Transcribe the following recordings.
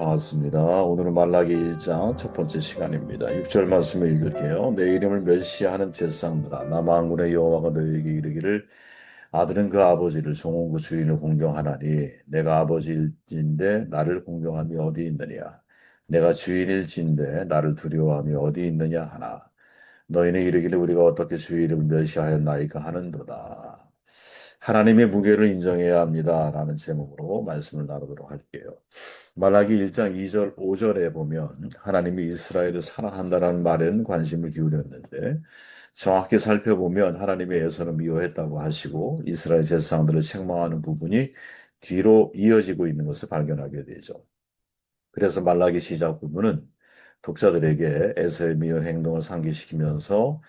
반갑습니다. 오늘은 말라기 1장 첫 번째 시간입니다. 6절 말씀을 읽을게요. 내 이름을 멸시하는 제사장들아 나 만군의 여호와가 너희에게 이르기를 아들은 그 아버지를 종은 그 주인을 공경하나니 내가 아버지일진데 나를 공경함이 어디 있느냐 내가 주인일진데 나를 두려워함이 어디 있느냐 하나 너희는 이르기를 우리가 어떻게 주의 이름을 멸시하였나이까 하는도다. 하나님의 무게를 인정해야 합니다. 라는 제목으로 말씀을 나누도록 할게요. 말라기 1장 2절, 5절에 보면 하나님이 이스라엘을 사랑한다는 말에는 관심을 기울였는데 정확히 살펴보면 하나님의 예서를 미워했다고 하시고 이스라엘 제사장들을 책망하는 부분이 뒤로 이어지고 있는 것을 발견하게 되죠. 그래서 말라기 시작 부분은 독자들에게 에서의 미운 행동을 상기시키면서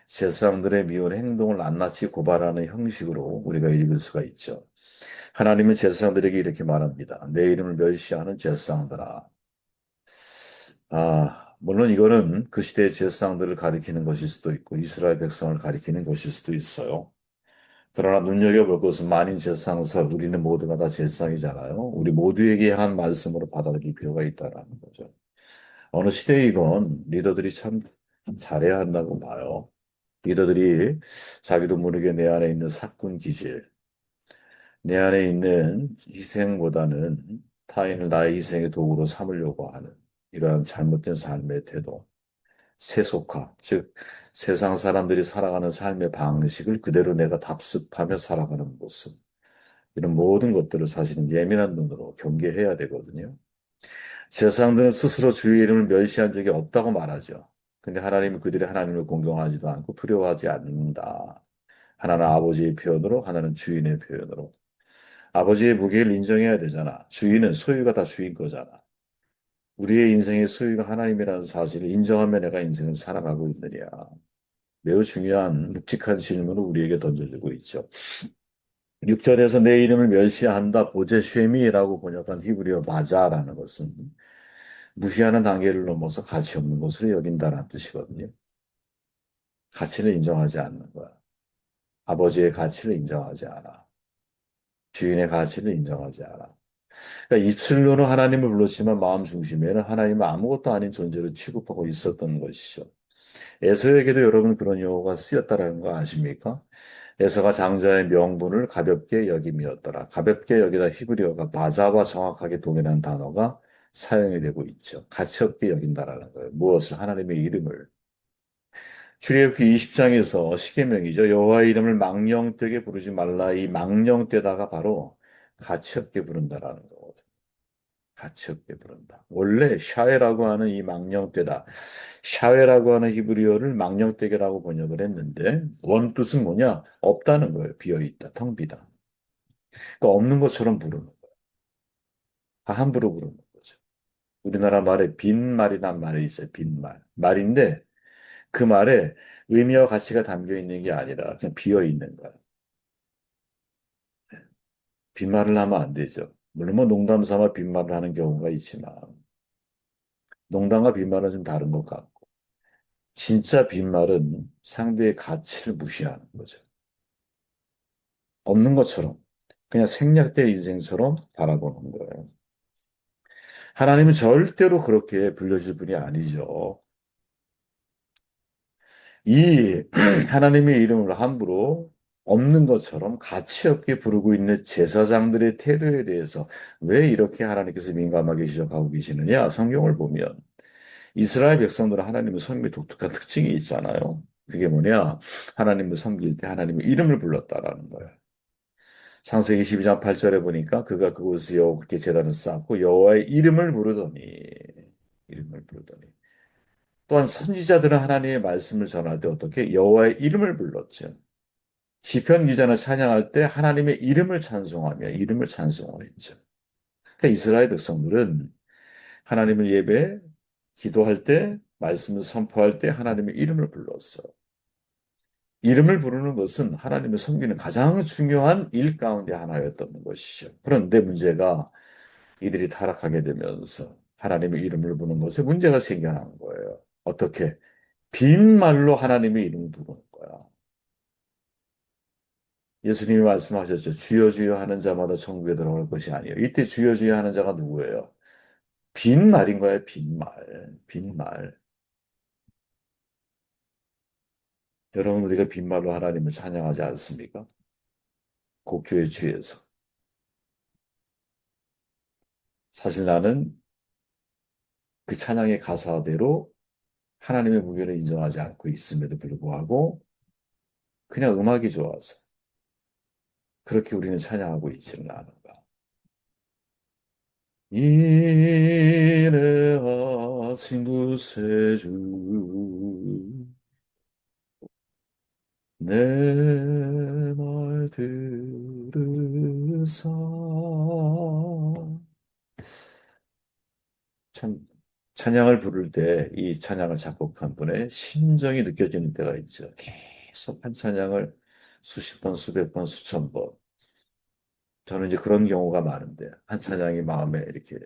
제사장들의 미운 행동을 낱낱이 고발하는 형식으로 우리가 읽을 수가 있죠. 하나님은 제사장들에게 이렇게 말합니다. 내 이름을 멸시하는 제사장들아. 물론 이거는 그 시대의 제사장들을 가리키는 것일 수도 있고 이스라엘 백성을 가리키는 것일 수도 있어요. 그러나 눈여겨볼 것은 만인 제사장서 우리는 모두가 다 제사장이잖아요. 우리 모두에게 한 말씀으로 받아들일 필요가 있다라는 거죠. 어느 시대이건 리더들이 참 잘해야 한다고 봐요. 리더들이 자기도 모르게 내 안에 있는 사꾼 기질, 내 안에 있는 희생보다는 타인을 나의 희생의 도구로 삼으려고 하는 이러한 잘못된 삶의 태도, 세속화, 즉 세상 사람들이 살아가는 삶의 방식을 그대로 내가 답습하며 살아가는 모습, 이런 모든 것들을 사실은 예민한 눈으로 경계해야 되거든요. 세상들은 스스로 주의 이름을 멸시한 적이 없다고 말하죠. 근데 하나님은 그들이 하나님을 공경하지도 않고 두려워하지 않는다. 하나는 아버지의 표현으로, 하나는 주인의 표현으로. 아버지의 무게를 인정해야 되잖아. 주인은 소유가 다 주인 거잖아. 우리의 인생의 소유가 하나님이라는 사실을 인정하며 내가 인생을 살아가고 있느냐. 매우 중요한 묵직한 질문을 우리에게 던져주고 있죠. 6절에서 내 이름을 멸시한다 보제쉐미라고 번역한 히브리어 바자라는 것은 무시하는 단계를 넘어서 가치 없는 것으로 여긴다는 뜻이거든요. 가치를 인정하지 않는 거야. 아버지의 가치를 인정하지 않아. 주인의 가치를 인정하지 않아. 그러니까 입술로는 하나님을 불렀지만 마음 중심에는 하나님은 아무것도 아닌 존재로 취급하고 있었던 것이죠. 에서에게도 여러분 그런 용어가 쓰였다라는 거 아십니까? 에서가 장자의 명분을 가볍게 여김이었더라. 가볍게 여기다 히브리어가 바자와 정확하게 동일한 단어가 사용이 되고 있죠. 가치없게 여긴다라는 거예요. 무엇을? 하나님의 이름을. 출애굽기 20장에서 십계명이죠. 여호와의 이름을 망령되게 부르지 말라. 이 망령되다가 바로 가치없게 부른다라는 거거든요. 가치없게 부른다. 원래 샤웨라고 하는 이 망령되다. 샤웨라고 하는 히브리어를 망령되게라고 번역을 했는데 원뜻은 뭐냐? 없다는 거예요. 비어있다. 텅 비다. 그러니까 없는 것처럼 부르는 거예요. 함부로 부르는 거죠. 우리나라 말에 빈말이란 말이 있어요. 빈말. 말인데 그 말에 의미와 가치가 담겨 있는 게 아니라 그냥 비어 있는 거예요. 빈말을 하면 안 되죠. 물론 뭐 농담 삼아 빈말을 하는 경우가 있지만 농담과 빈말은 좀 다른 것 같고 진짜 빈말은 상대의 가치를 무시하는 거죠. 없는 것처럼 그냥 생략된 인생처럼 바라보는 거예요. 하나님은 절대로 그렇게 불려질 분이 아니죠. 이 하나님의 이름을 함부로 없는 것처럼 가치 없게 부르고 있는 제사장들의 태도에 대해서 왜 이렇게 하나님께서 민감하게 지적하고 계시느냐? 성경을 보면 이스라엘 백성들은 하나님의 섬김의 독특한 특징이 있잖아요. 그게 뭐냐? 하나님을 섬길 때 하나님의 이름을 불렀다라는 거예요. 창세기 12장 8절에 보니까 그가 그곳에 여호와께 제단을 쌓고 여호와의 이름을 부르더니 또한 선지자들은 하나님의 말씀을 전할 때 어떻게 여호와의 이름을 불렀죠. 시편 기자는 찬양할 때 하나님의 이름을 찬송하며 이름을 찬송을 했죠. 그러니까 이스라엘 백성들은 하나님을 기도할 때 말씀을 선포할 때 하나님의 이름을 불렀어요. 이름을 부르는 것은 하나님을 섬기는 가장 중요한 일 가운데 하나였던 것이죠. 그런데 문제가 이들이 타락하게 되면서 하나님의 이름을 부르는 것에 문제가 생겨난 거예요. 어떻게? 빈말로 하나님의 이름을 부르는 거야. 예수님이 말씀하셨죠. 주여 주여 하는 자마다 천국에 들어갈 것이 아니에요. 이때 주여 주여 하는 자가 누구예요? 빈말인 거야, 빈말. 빈말. 여러분, 우리가 빈말로 하나님을 찬양하지 않습니까? 곡조에 취해서. 사실 나는 그 찬양의 가사대로 하나님의 무게를 인정하지 않고 있음에도 불구하고 그냥 음악이 좋아서 그렇게 우리는 찬양하고 있지는 않은가. 인내하신 구세주 내 말 들으사 참 찬양을 부를 때 이 찬양을 작곡한 분의 심정이 느껴지는 때가 있죠. 계속 한 찬양을 수십 번, 수백 번, 수천 번. 저는 이제 그런 경우가 많은데 한 찬양이 마음에 이렇게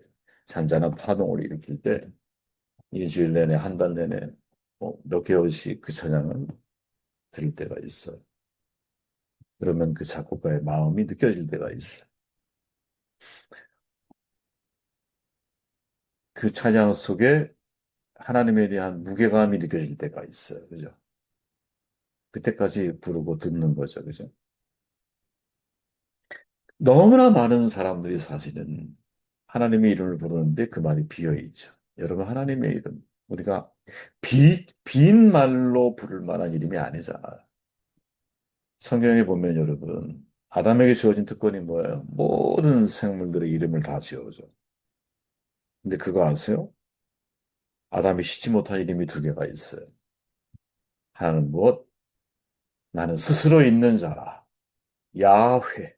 잔잔한 파동을 일으킬 때 일주일 내내, 한 달 내내 몇 개월씩 그 찬양을 들을 때가 있어요. 그러면 그 작곡가의 마음이 느껴질 때가 있어요. 그 찬양 속에 하나님에 대한 무게감이 느껴질 때가 있어요. 그죠? 그때까지 부르고 듣는 거죠. 그죠? 너무나 많은 사람들이 사실은 하나님의 이름을 부르는데 그 말이 비어 있죠. 여러분, 하나님의 이름, 우리가 빈 말로 부를 만한 이름이 아니잖아요. 성경에 보면 여러분, 아담에게 주어진 특권이 뭐예요? 모든 생물들의 이름을 다 지어줘. 근데 그거 아세요? 아담이 씻지 못한 이름이 두 개가 있어요. 하나는 무엇? 나는 스스로 있는 자라. 야훼.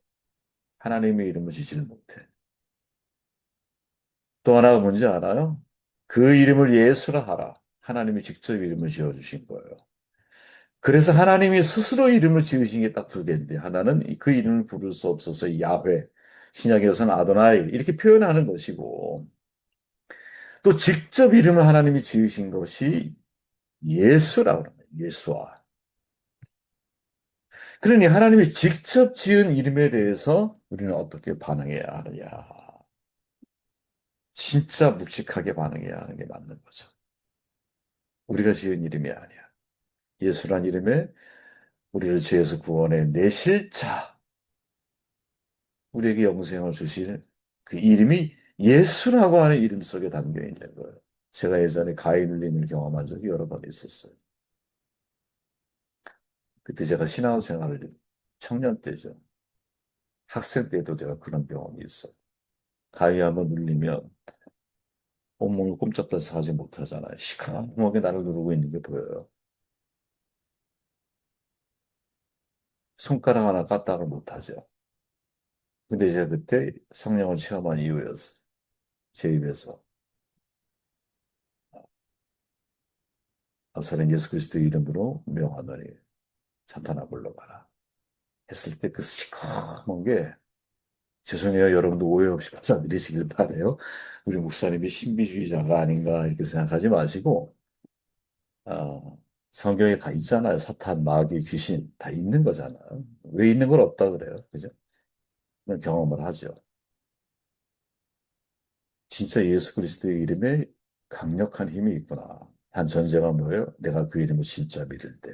하나님의 이름을 지지를 못해. 또 하나가 뭔지 알아요? 그 이름을 예수라 하라. 하나님이 직접 이름을 지어주신 거예요. 그래서 하나님이 스스로 이름을 지으신 게 딱 두 개인데, 하나는 그 이름을 부를 수 없어서 야훼, 신약에서는 아도나이, 이렇게 표현하는 것이고, 또 직접 이름을 하나님이 지으신 것이 예수라고 합니다. 예수와. 그러니 하나님이 직접 지은 이름에 대해서 우리는 어떻게 반응해야 하느냐. 진짜 묵직하게 반응해야 하는 게 맞는 거죠. 우리가 지은 이름이 아니야. 예수란 이름에 우리를 죄에서 구원해 내실 자, 우리에게 영생을 주실 그 이름이 예수라고 하는 이름 속에 담겨 있는 거예요. 제가 예전에 가위 눌림을 경험한 적이 여러 번 있었어요. 그때 제가 신앙생활을 청년 때죠. 학생 때도 제가 그런 경험이 있어요. 가위 한번 눌리면 온몸을 꼼짝달싹 하지 못하잖아요. 시커멓게 나를 누르고 있는 게 보여요. 손가락 하나 까딱을 못하죠. 근데 제가 그때 성령을 체험한 이후였어요. 제 입에서 나사렛 예수 그리스도 이름으로 명하노니 사탄아 물러가라 했을 때 그 시커먼 게 죄송해요. 여러분도 오해 없이 받아들이시길 바래요. 우리 목사님이 신비주의자가 아닌가 이렇게 생각하지 마시고 성경에 다 있잖아요. 사탄, 마귀, 귀신 다 있는 거잖아요. 왜 있는 건 없다 그래요. 그죠? 그런 경험을 하죠. 진짜 예수 그리스도의 이름에 강력한 힘이 있구나. 단 전제가 뭐예요? 내가 그 이름을 진짜 믿을 때.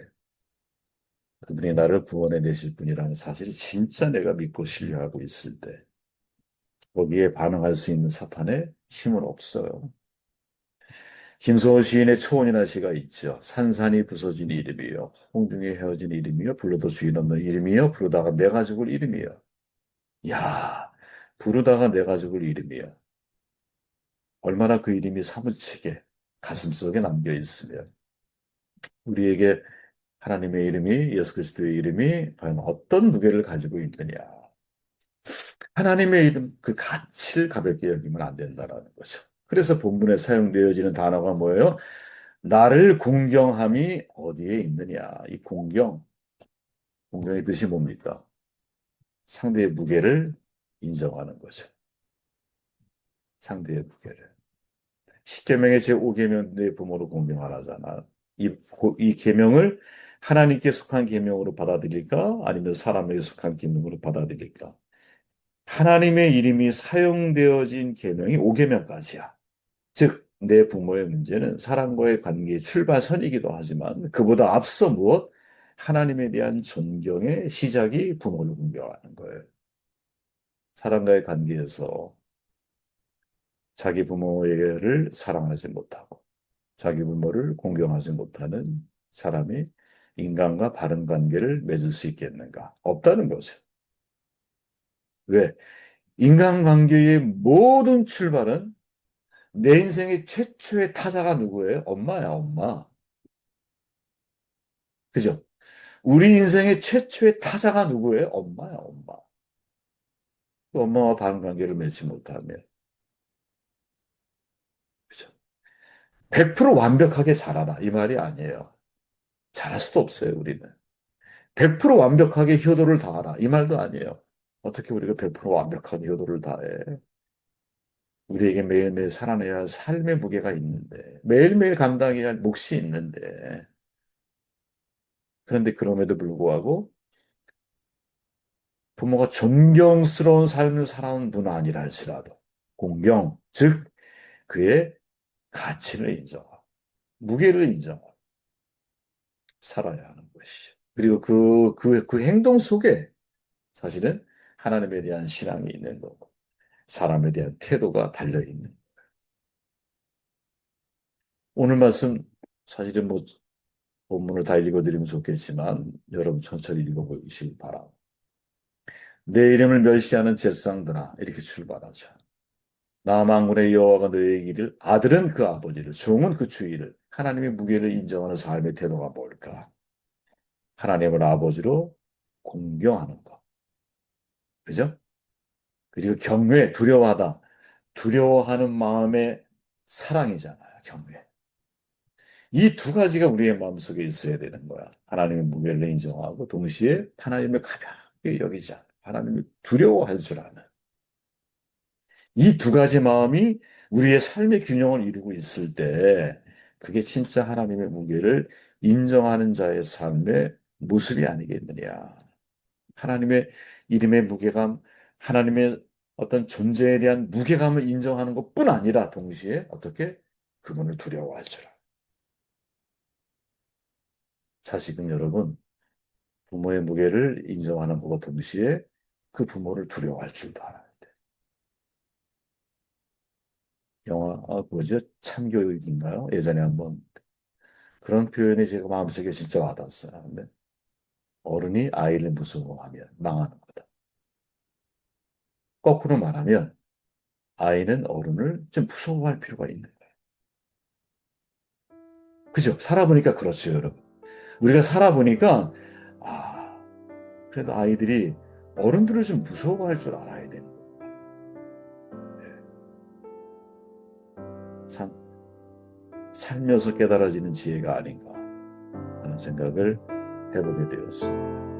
그분이 나를 구원해 내실 분이라는 사실을 진짜 내가 믿고 신뢰하고 있을 때. 거기에 반응할 수 있는 사탄의 힘은 없어요. 김소월 시인의 초원이라는 시가 있죠. 산산이 부서진 이름이요. 홍중이 헤어진 이름이요. 불러도 주인 없는 이름이요. 부르다가 내가 죽을 이름이요. 야, 부르다가 내가 죽을 이름이요. 얼마나 그 이름이 사무치게 가슴속에 남겨 있으면 우리에게 하나님의 이름이 예수 그리스도의 이름이 과연 어떤 무게를 가지고 있느냐. 하나님의 이름 그 가치를 가볍게 여기면 안 된다라는 거죠. 그래서 본문에 사용되어지는 단어가 뭐예요? 나를 공경함이 어디에 있느냐. 이 공경의 뜻이 뭡니까? 상대의 무게를 인정하는 거죠. 상대의 무게를. 십계명의 제5계명 내 부모를 공경하라잖아. 이 계명을 하나님께 속한 계명으로 받아들일까? 아니면 사람에게 속한 계명으로 받아들일까? 하나님의 이름이 사용되어진 계명이 5계명까지야. 즉, 내 부모의 문제는 사람과의 관계의 출발선이기도 하지만 그보다 앞서 무엇? 하나님에 대한 존경의 시작이 부모를 공경하는 거예요. 사람과의 관계에서 자기 부모를 사랑하지 못하고 자기 부모를 공경하지 못하는 사람이 인간과 바른 관계를 맺을 수 있겠는가? 없다는 거죠. 왜? 인간관계의 모든 출발은 내 인생의 최초의 타자가 누구예요? 엄마야, 엄마. 그죠? 우리 인생의 최초의 타자가 누구예요? 엄마야, 엄마. 그 엄마와 바른 관계를 맺지 못하면, 그죠? 100% 완벽하게 자라라. 이 말이 아니에요. 잘할 수도 없어요, 우리는. 100% 완벽하게 효도를 다하라. 이 말도 아니에요. 어떻게 우리가 100% 완벽한 효도를 다해? 우리에게 매일매일 살아내야 할 삶의 무게가 있는데, 매일매일 감당해야 할 몫이 있는데, 그런데 그럼에도 불구하고 부모가 존경스러운 삶을 살아온 분 아니라 할지라도 공경, 즉 그의 가치를 인정하고 무게를 인정하고 살아야 하는 것이죠. 그리고 그 행동 속에 사실은 하나님에 대한 신앙이 있는 거고 사람에 대한 태도가 달려 있는. 오늘 말씀 사실은 뭐 본문을 다 읽어드리면 좋겠지만 여러분 천천히 읽어보시기 바랍니다. 내 이름을 멸시하는 제사장들아 이렇게 출발하죠. 나 만군의 여호와가 너에게 이를 아들은 그 아버지를 종은 그 주인을 하나님의 무게를 인정하는 삶의 태도가 뭘까? 하나님을 아버지로 공경하는 것. 그죠? 그리고 경외, 두려워하다. 두려워하는 마음의 사랑이잖아요. 경외. 이 두 가지가 우리의 마음속에 있어야 되는 거야. 하나님의 무게를 인정하고 동시에 하나님을 가볍게 여기지 않아. 하나님을 두려워할 줄 아는. 이 두 가지 마음이 우리의 삶의 균형을 이루고 있을 때 그게 진짜 하나님의 무게를 인정하는 자의 삶의 모습이 아니겠느냐. 하나님의 이름의 무게감, 하나님의 어떤 존재에 대한 무게감을 인정하는 것뿐 아니라 동시에 어떻게 그분을 두려워할 줄 알아. 자식은 여러분 부모의 무게를 인정하는 것과 동시에 그 부모를 두려워할 줄도 알아야 돼. 영화 뭐죠? 참교육인가요? 예전에 한번 그런 표현이 제가 마음속에 진짜 와닿았어요. 근데 어른이 아이를 무서워하면 망하는 거다. 거꾸로 말하면 아이는 어른을 좀 무서워할 필요가 있는 거예요. 그죠? 살아보니까 그렇죠, 여러분. 우리가 살아보니까 아, 그래도 아이들이 어른들을 좀 무서워할 줄 알아야 되는 거예요. 참 살면서 깨달아지는 지혜가 아닌가 하는 생각을 해보게 되었습니다.